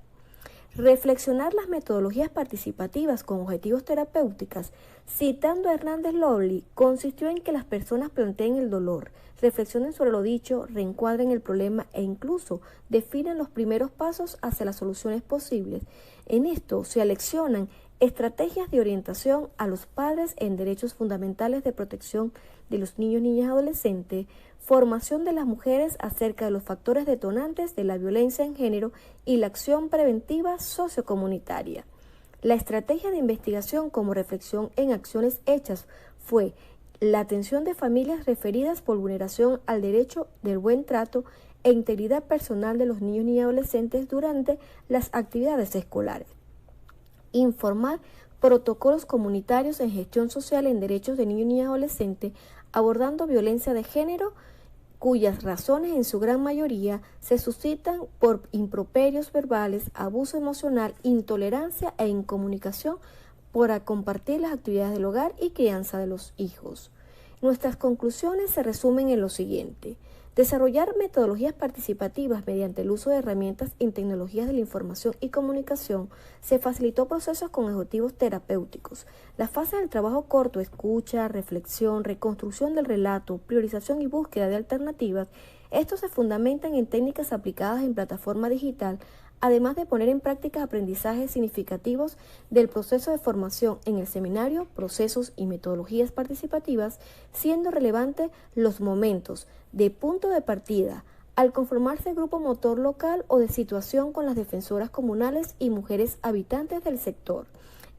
Reflexionar las metodologías participativas con objetivos terapéuticos, citando a Hernández Lowley, consistió en que las personas planteen el dolor, reflexionen sobre lo dicho, reencuadren el problema e incluso definan los primeros pasos hacia las soluciones posibles. En esto se aleccionan estrategias de orientación a los padres en derechos fundamentales de protección de los niños, niñas y adolescentes, formación de las mujeres acerca de los factores detonantes de la violencia en género y la acción preventiva sociocomunitaria. La estrategia de investigación como reflexión en acciones hechas fue la atención de familias referidas por vulneración al derecho del buen trato e integridad personal de los niños, niñas y adolescentes durante las actividades escolares. Informar protocolos comunitarios en gestión social en derechos de niños, niñas y adolescentes, abordando violencia de género, cuyas razones en su gran mayoría se suscitan por improperios verbales, abuso emocional, intolerancia e incomunicación para compartir las actividades del hogar y crianza de los hijos. Nuestras conclusiones se resumen en lo siguiente. Desarrollar metodologías participativas mediante el uso de herramientas en tecnologías de la información y comunicación se facilitó procesos con objetivos terapéuticos. Las fases del trabajo corto, escucha, reflexión, reconstrucción del relato, priorización y búsqueda de alternativas, estos se fundamentan en técnicas aplicadas en plataforma digital, además de poner en práctica aprendizajes significativos del proceso de formación en el seminario, procesos y metodologías participativas, siendo relevante los momentos de punto de partida, al conformarse el grupo motor local o de situación con las defensoras comunales y mujeres habitantes del sector,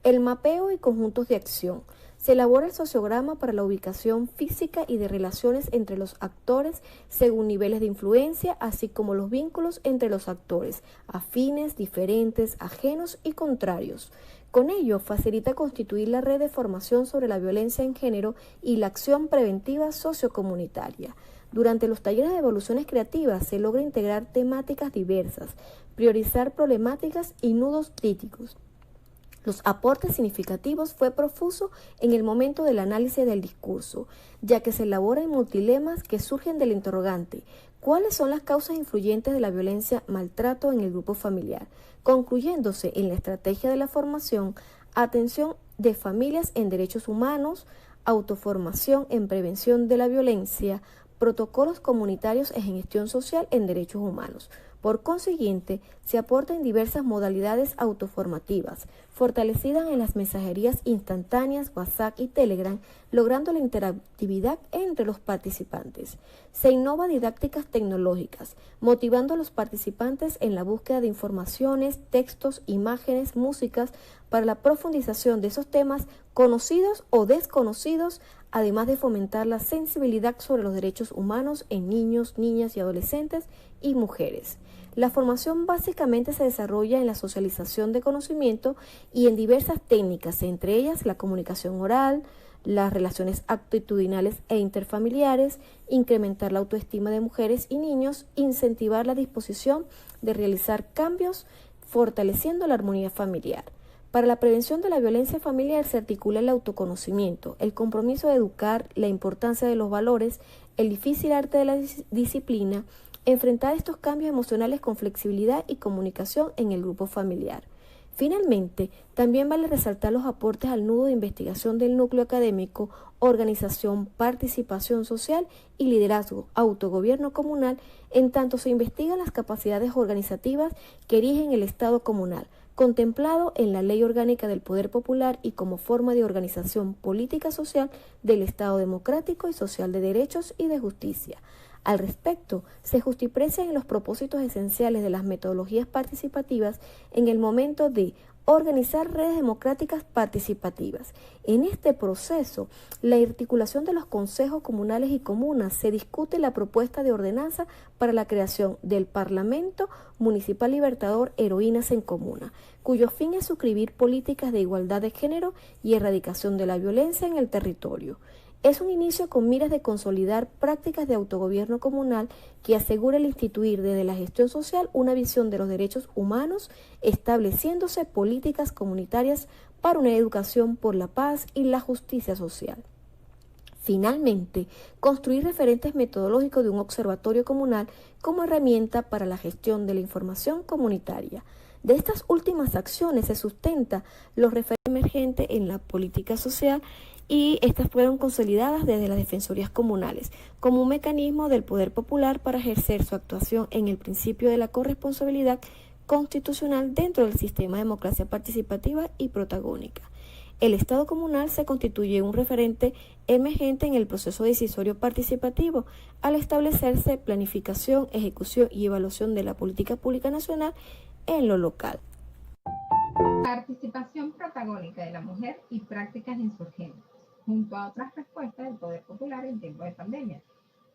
el mapeo y conjuntos de acción. Se elabora el sociograma para la ubicación física y de relaciones entre los actores según niveles de influencia, así como los vínculos entre los actores, afines, diferentes, ajenos y contrarios. Con ello, facilita constituir la red de formación sobre la violencia en género y la acción preventiva sociocomunitaria. Durante los talleres de evoluciones creativas se logra integrar temáticas diversas, priorizar problemáticas y nudos críticos. Los aportes significativos fue profuso en el momento del análisis del discurso, ya que se elabora en multilemas que surgen del interrogante: ¿cuáles son las causas influyentes de la violencia, maltrato en el grupo familiar? Concluyéndose en la estrategia de la formación, atención de familias en derechos humanos, autoformación en prevención de la violencia, protocolos comunitarios en gestión social en derechos humanos. Por consiguiente, se aporta en diversas modalidades autoformativas, fortalecidas en las mensajerías instantáneas, WhatsApp y Telegram, logrando la interactividad entre los participantes. Se innova didácticas tecnológicas, motivando a los participantes en la búsqueda de informaciones, textos, imágenes, músicas, para la profundización de esos temas conocidos o desconocidos, además de fomentar la sensibilidad sobre los derechos humanos en niños, niñas y adolescentes y mujeres. La formación básicamente se desarrolla en la socialización de conocimiento y en diversas técnicas, entre ellas la comunicación oral, las relaciones actitudinales e interfamiliares, incrementar la autoestima de mujeres y niños, incentivar la disposición de realizar cambios, fortaleciendo la armonía familiar. Para la prevención de la violencia familiar se articula el autoconocimiento, el compromiso de educar, la importancia de los valores, el difícil arte de la disciplina, enfrentar estos cambios emocionales con flexibilidad y comunicación en el grupo familiar. Finalmente, también vale resaltar los aportes al nudo de investigación del núcleo académico, organización, participación social y liderazgo, autogobierno comunal, en tanto se investigan las capacidades organizativas que erigen el Estado comunal, contemplado en la Ley Orgánica del Poder Popular y como forma de organización política social del Estado democrático y social de derechos y de justicia. Al respecto, se justiprecian los propósitos esenciales de las metodologías participativas en el momento de organizar redes democráticas participativas. En este proceso, la articulación de los consejos comunales y comunas se discute la propuesta de ordenanza para la creación del Parlamento Municipal Libertador Heroínas en Comuna, cuyo fin es suscribir políticas de igualdad de género y erradicación de la violencia en el territorio. Es un inicio con miras de consolidar prácticas de autogobierno comunal que asegura el instituir desde la gestión social una visión de los derechos humanos, estableciéndose políticas comunitarias para una educación por la paz y la justicia social. Finalmente, construir referentes metodológicos de un observatorio comunal como herramienta para la gestión de la información comunitaria. De estas últimas acciones se sustenta los referentes emergentes en la política social y estas fueron consolidadas desde las defensorías comunales como un mecanismo del poder popular para ejercer su actuación en el principio de la corresponsabilidad constitucional dentro del sistema de democracia participativa y protagónica. El Estado comunal se constituye un referente emergente en el proceso decisorio participativo al establecerse planificación, ejecución y evaluación de la política pública nacional en lo local. Participación protagónica de la mujer y prácticas insurgentes, junto a otras respuestas del poder popular en tiempos de pandemia,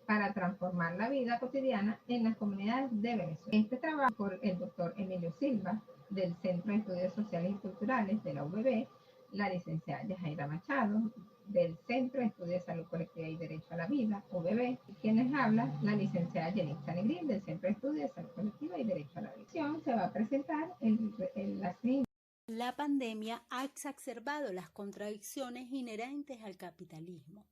para transformar la vida cotidiana en las comunidades de Venezuela. Este trabajo por el doctor Emilio Silva, del Centro de Estudios Sociales y Culturales de la UBB, la licenciada Yajaira Machado, del Centro de Estudios de Salud Colectiva y Derecho a la Vida, UBB, y quienes hablan, la licenciada Yenitza Negrín, del Centro de Estudios de Salud Colectiva y Derecho a la Vida. Se va a presentar la siguiente. La pandemia ha exacerbado las contradicciones inherentes al capitalismo.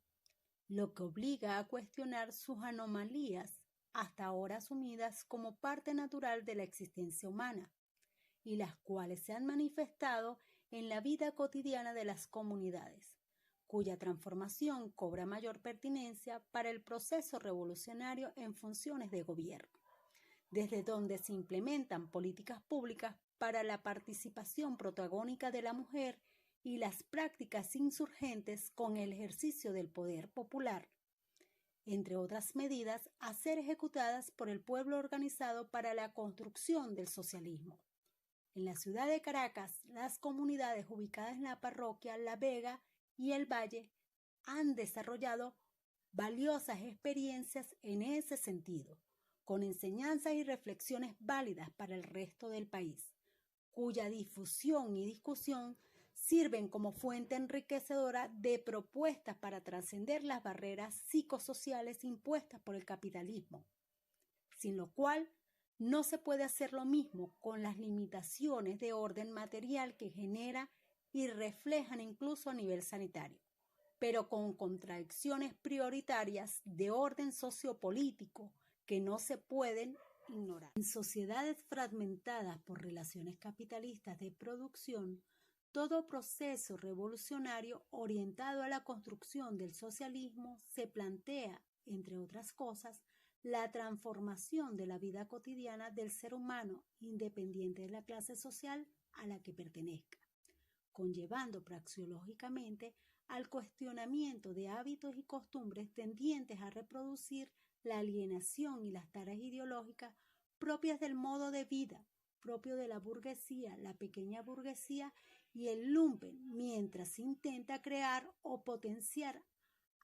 lo que obliga a cuestionar sus anomalías hasta ahora asumidas como parte natural de la existencia humana, y las cuales se han manifestado en la vida cotidiana de las comunidades, cuya transformación cobra mayor pertinencia para el proceso revolucionario en funciones de gobierno, desde donde se implementan políticas públicas para la participación protagónica de la mujer y las prácticas insurgentes con el ejercicio del poder popular, entre otras medidas a ser ejecutadas por el pueblo organizado para la construcción del socialismo. En la ciudad de Caracas, las comunidades ubicadas en la parroquia La Vega y El Valle han desarrollado valiosas experiencias en ese sentido, con enseñanzas y reflexiones válidas para el resto del país, cuya difusión y discusión sirven como fuente enriquecedora de propuestas para trascender las barreras psicosociales impuestas por el capitalismo, sin lo cual no se puede hacer lo mismo con las limitaciones de orden material que genera y reflejan incluso a nivel sanitario, pero con contradicciones prioritarias de orden sociopolítico que no se pueden ignorar. En sociedades fragmentadas por relaciones capitalistas de producción, todo proceso revolucionario orientado a la construcción del socialismo se plantea, entre otras cosas, la transformación de la vida cotidiana del ser humano independiente de la clase social a la que pertenezca, conllevando praxeológicamente al cuestionamiento de hábitos y costumbres tendientes a reproducir la alienación y las taras ideológicas propias del modo de vida propio de la burguesía, la pequeña burguesía y el lumpen, mientras se intenta crear o potenciar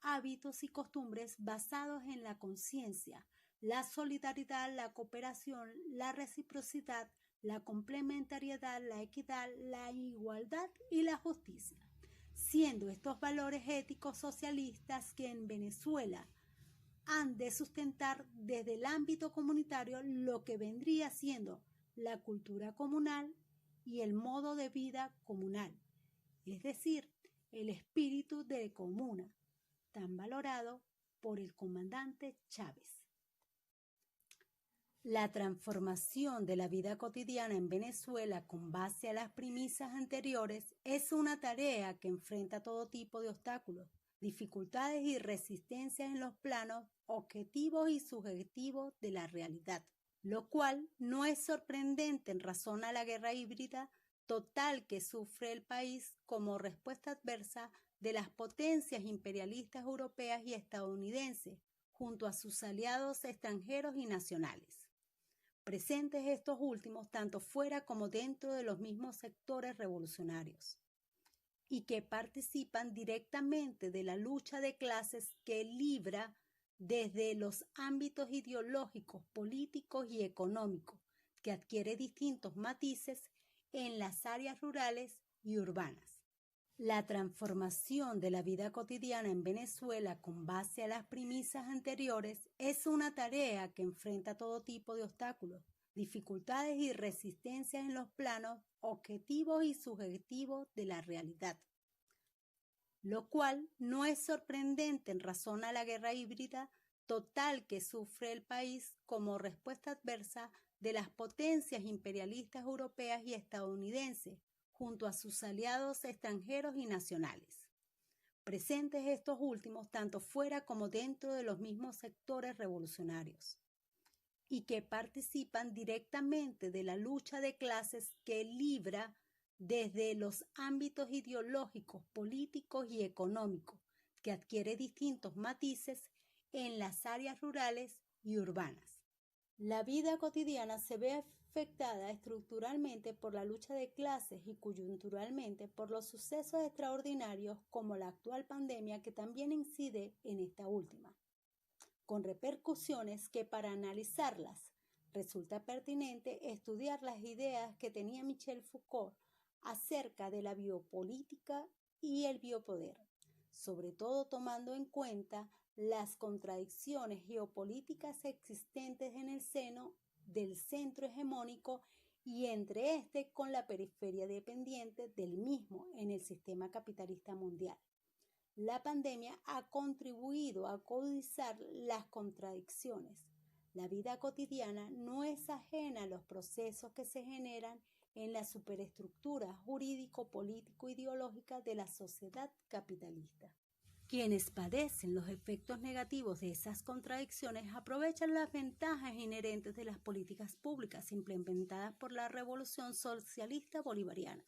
hábitos y costumbres basados en la conciencia, la solidaridad, la cooperación, la reciprocidad, la complementariedad, la equidad, la igualdad y la justicia, siendo estos valores éticos socialistas que en Venezuela han de sustentar desde el ámbito comunitario lo que vendría siendo la cultura comunal y el modo de vida comunal, es decir, el espíritu de comuna, tan valorado por el comandante Chávez. La transformación de la vida cotidiana en Venezuela con base a las premisas anteriores es una tarea que enfrenta todo tipo de obstáculos, dificultades y resistencias en los planos objetivos y subjetivos de la realidad, lo cual no es sorprendente en razón a la guerra híbrida total que sufre el país como respuesta adversa de las potencias imperialistas europeas y estadounidenses, junto a sus aliados extranjeros y nacionales, presentes estos últimos tanto fuera como dentro de los mismos sectores revolucionarios, y que participan directamente de la lucha de clases que libra desde los ámbitos ideológicos, políticos y económicos, que adquiere distintos matices en las áreas rurales y urbanas. La transformación de la vida cotidiana en Venezuela con base a las premisas anteriores es una tarea que enfrenta todo tipo de obstáculos, dificultades y resistencias en los planos objetivos y subjetivos de la realidad, lo cual no es sorprendente en razón a la guerra híbrida total que sufre el país como respuesta adversa de las potencias imperialistas europeas y estadounidenses, junto a sus aliados extranjeros y nacionales, presentes estos últimos tanto fuera como dentro de los mismos sectores revolucionarios, y que participan directamente de la lucha de clases que libra desde los ámbitos ideológicos, políticos y económicos, que adquiere distintos matices en las áreas rurales y urbanas. La vida cotidiana se ve afectada estructuralmente por la lucha de clases y coyunturalmente por los sucesos extraordinarios como la actual pandemia, que también incide en esta última, con repercusiones que para analizarlas resulta pertinente estudiar las ideas que tenía Michel Foucault acerca de la biopolítica y el biopoder, sobre todo tomando en cuenta las contradicciones geopolíticas existentes en el seno del centro hegemónico y entre este con la periferia dependiente del mismo en el sistema capitalista mundial. La pandemia ha contribuido a agudizar las contradicciones. La vida cotidiana no es ajena a los procesos que se generan en la superestructura jurídico-político-ideológica de la sociedad capitalista. Quienes padecen los efectos negativos de esas contradicciones aprovechan las ventajas inherentes de las políticas públicas implementadas por la Revolución Socialista Bolivariana,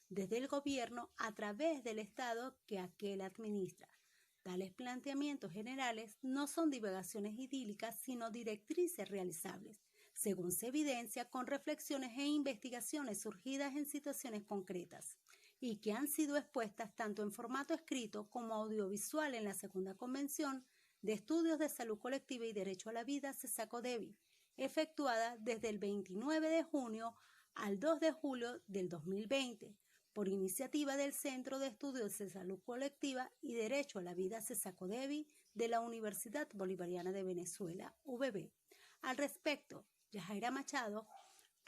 desde el gobierno a través del Estado que aquel administra. Tales planteamientos generales no son divagaciones idílicas, sino directrices realizables, según se evidencia con reflexiones e investigaciones surgidas en situaciones concretas y que han sido expuestas tanto en formato escrito como audiovisual en la Segunda Convención de Estudios de Salud Colectiva y Derecho a la Vida CESACODEVI, efectuada desde el 29 de junio al 2 de julio del 2020, por iniciativa del Centro de Estudios de Salud Colectiva y Derecho a la Vida CESACODEVI de la Universidad Bolivariana de Venezuela, UBB. Al respecto, Yajaira Machado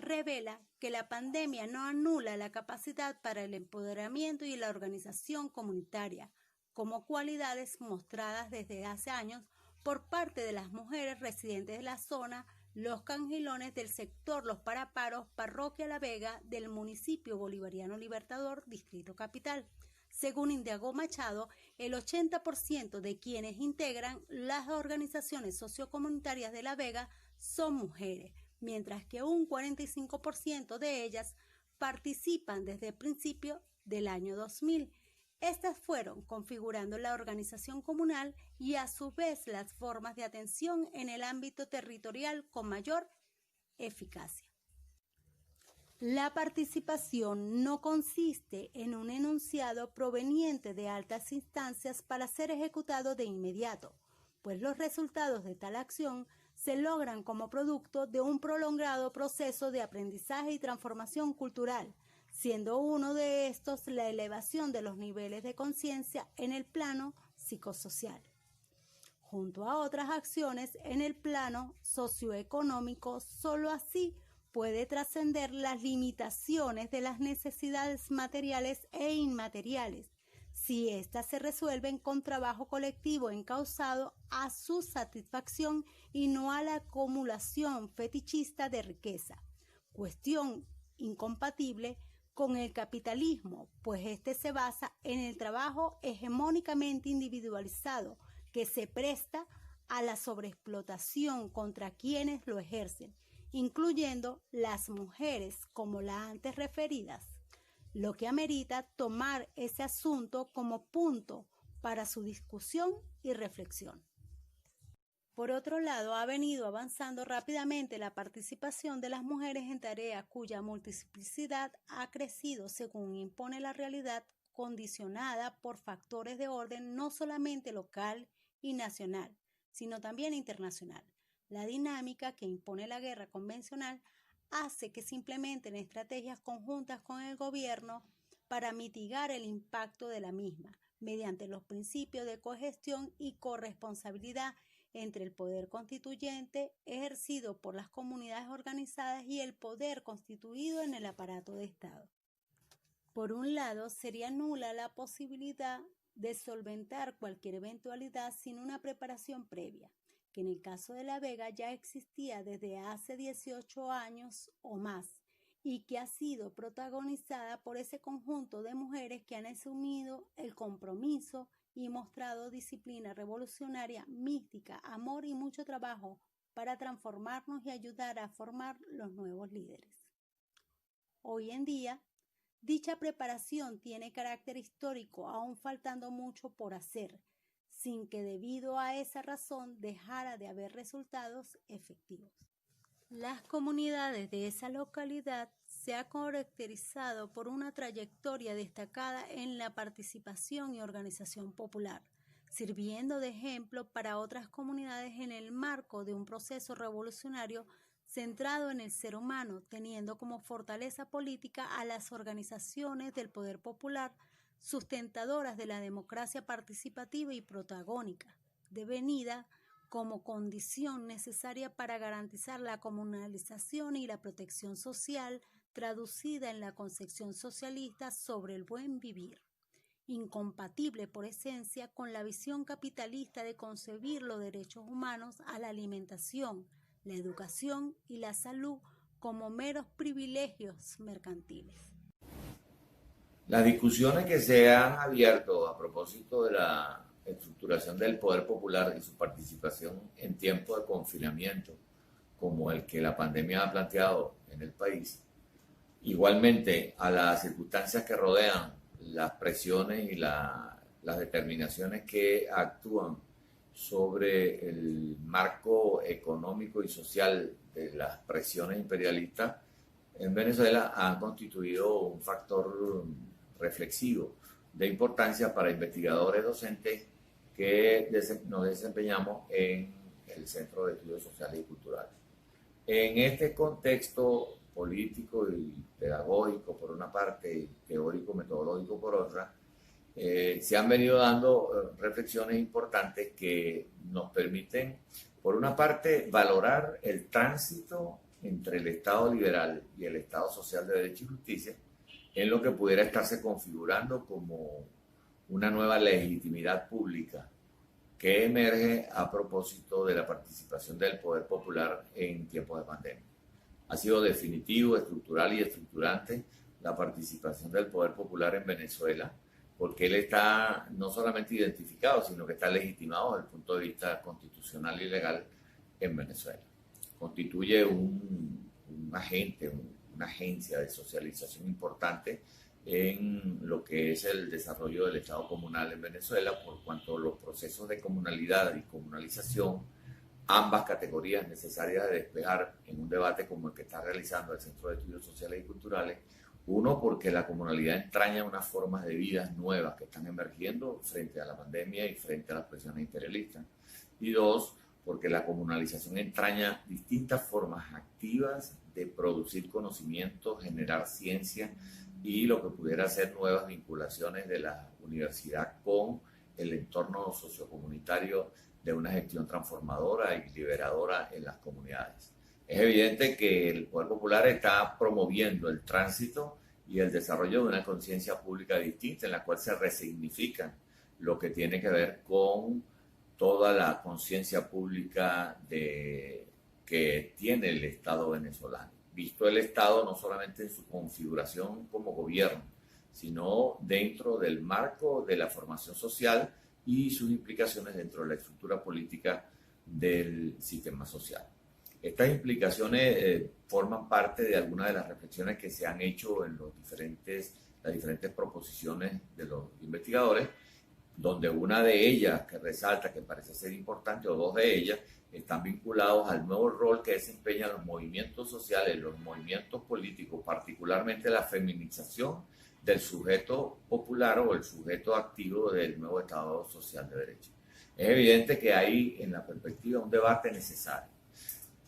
revela que la pandemia no anula la capacidad para el empoderamiento y la organización comunitaria, como cualidades mostradas desde hace años por parte de las mujeres residentes de la zona, los cangilones del sector Los Paraparos, Parroquia La Vega, del municipio bolivariano Libertador, Distrito Capital. Según indagó Machado, el 80% de quienes integran las organizaciones sociocomunitarias de La Vega son mujeres, mientras que un 45% de ellas participan desde el principio del año 2000. Estas fueron configurando la organización comunal y a su vez las formas de atención en el ámbito territorial con mayor eficacia. La participación no consiste en un enunciado proveniente de altas instancias para ser ejecutado de inmediato, pues los resultados de tal acción se logran como producto de un prolongado proceso de aprendizaje y transformación cultural, siendo uno de estos la elevación de los niveles de conciencia en el plano psicosocial, junto a otras acciones en el plano socioeconómico. Solo así puede trascender las limitaciones de las necesidades materiales e inmateriales, si éstas se resuelven con trabajo colectivo encauzado a su satisfacción y no a la acumulación fetichista de riqueza, cuestión incompatible con el capitalismo, pues este se basa en el trabajo hegemónicamente individualizado que se presta a la sobreexplotación contra quienes lo ejercen, incluyendo las mujeres como las antes referidas, lo que amerita tomar ese asunto como punto para su discusión y reflexión. Por otro lado, ha venido avanzando rápidamente la participación de las mujeres en tareas cuya multiplicidad ha crecido según impone la realidad, condicionada por factores de orden no solamente local y nacional, sino también internacional. La dinámica que impone la guerra convencional hace que se implementen estrategias conjuntas con el gobierno para mitigar el impacto de la misma, mediante los principios de cogestión y corresponsabilidad entre el poder constituyente ejercido por las comunidades organizadas y el poder constituido en el aparato de Estado. Por un lado, sería nula la posibilidad de solventar cualquier eventualidad sin una preparación previa, que en el caso de La Vega ya existía desde hace 18 años o más, y que ha sido protagonizada por ese conjunto de mujeres que han asumido el compromiso y mostrado disciplina revolucionaria, mística, amor y mucho trabajo para transformarnos y ayudar a formar los nuevos líderes. Hoy en día, dicha preparación tiene carácter histórico, aún faltando mucho por hacer, sin que debido a esa razón dejara de haber resultados efectivos. Las comunidades de esa localidad se han caracterizado por una trayectoria destacada en la participación y organización popular, sirviendo de ejemplo para otras comunidades en el marco de un proceso revolucionario centrado en el ser humano, teniendo como fortaleza política a las organizaciones del poder popular, sustentadoras de la democracia participativa y protagónica, devenida como condición necesaria para garantizar la comunalización y la protección social, traducida en la concepción socialista sobre el buen vivir. incompatible por esencia con la visión capitalista de concebir los derechos humanos a la alimentación, la educación y la salud como meros privilegios mercantiles. Las discusiones que se han abierto a propósito de la estructuración del poder popular y su participación en tiempos de confinamiento, como el que la pandemia ha planteado en el país, igualmente a las circunstancias que rodean las presiones y las determinaciones que actúan sobre el marco económico y social de las presiones imperialistas en Venezuela, han constituido un factor reflexivo de importancia para investigadores docentes que nos desempeñamos en el Centro de Estudios Sociales y Culturales. En este contexto político y pedagógico por una parte y teórico-metodológico por otra, se han venido dando reflexiones importantes que nos permiten, por una parte, valorar el tránsito entre el Estado liberal y el Estado social de derecho y justicia, en lo que pudiera estarse configurando como una nueva legitimidad pública que emerge a propósito de la participación del poder popular en tiempos de pandemia. Ha sido definitivo, estructural y estructurante la participación del poder popular en Venezuela, porque él está no solamente identificado, sino que está legitimado desde el punto de vista constitucional y legal en Venezuela. Constituye un agente, una agencia de socialización importante en lo que es el desarrollo del Estado comunal en Venezuela, por cuanto los procesos de comunalidad y comunalización, ambas categorías necesarias de despejar en un debate como el que está realizando el Centro de Estudios Sociales y Culturales. Uno, porque la comunalidad entraña unas formas de vida nuevas que están emergiendo frente a la pandemia y frente a las presiones imperialistas. Y dos, porque la comunalización entraña distintas formas activas de producir conocimiento, generar ciencia y lo que pudiera ser nuevas vinculaciones de la universidad con el entorno sociocomunitario de una gestión transformadora y liberadora en las comunidades. Es evidente que el Poder Popular está promoviendo el tránsito y el desarrollo de una conciencia pública distinta en la cual se resignifica lo que tiene que ver con toda la conciencia pública que tiene el Estado venezolano. Visto el Estado no solamente en su configuración como gobierno, sino dentro del marco de la formación social y sus implicaciones dentro de la estructura política del sistema social. Estas implicaciones forman parte de algunas de las reflexiones que se han hecho en las diferentes proposiciones de los investigadores, donde una de ellas que resalta, que parece ser importante, o dos de ellas, están vinculados al nuevo rol que desempeñan los movimientos sociales, los movimientos políticos, particularmente la feminización del sujeto popular o el sujeto activo del nuevo Estado social de derecho. Es evidente que hay en la perspectiva un debate necesario,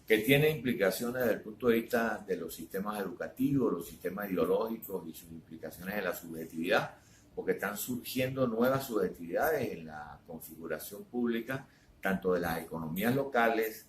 que tiene implicaciones desde el punto de vista de los sistemas educativos, los sistemas ideológicos y sus implicaciones en la subjetividad, porque están surgiendo nuevas subjetividades en la configuración pública, tanto de las economías locales,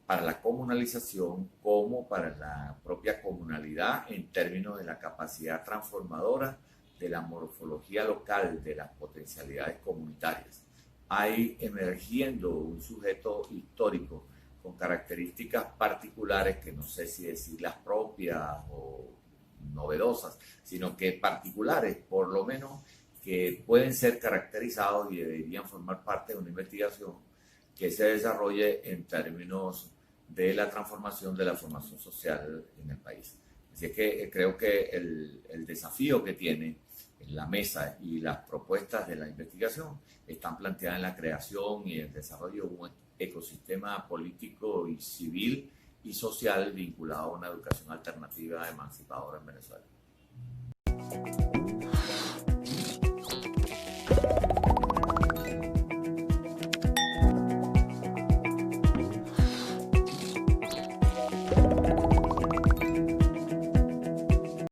para la comunalización, como para la propia comunalidad en términos de la capacidad transformadora de la morfología local, de las potencialidades comunitarias. Hay emergiendo un sujeto histórico con características particulares, que no sé si decirlas propias o novedosas, sino que particulares, por lo menos, que pueden ser caracterizados y deberían formar parte de una investigación que se desarrolle en términos de la transformación de la formación social en el país. Así es que creo que el desafío que tiene la mesa y las propuestas de la investigación están planteadas en la creación y el desarrollo de un ecosistema político y civil y social vinculado a una educación alternativa emancipadora en Venezuela.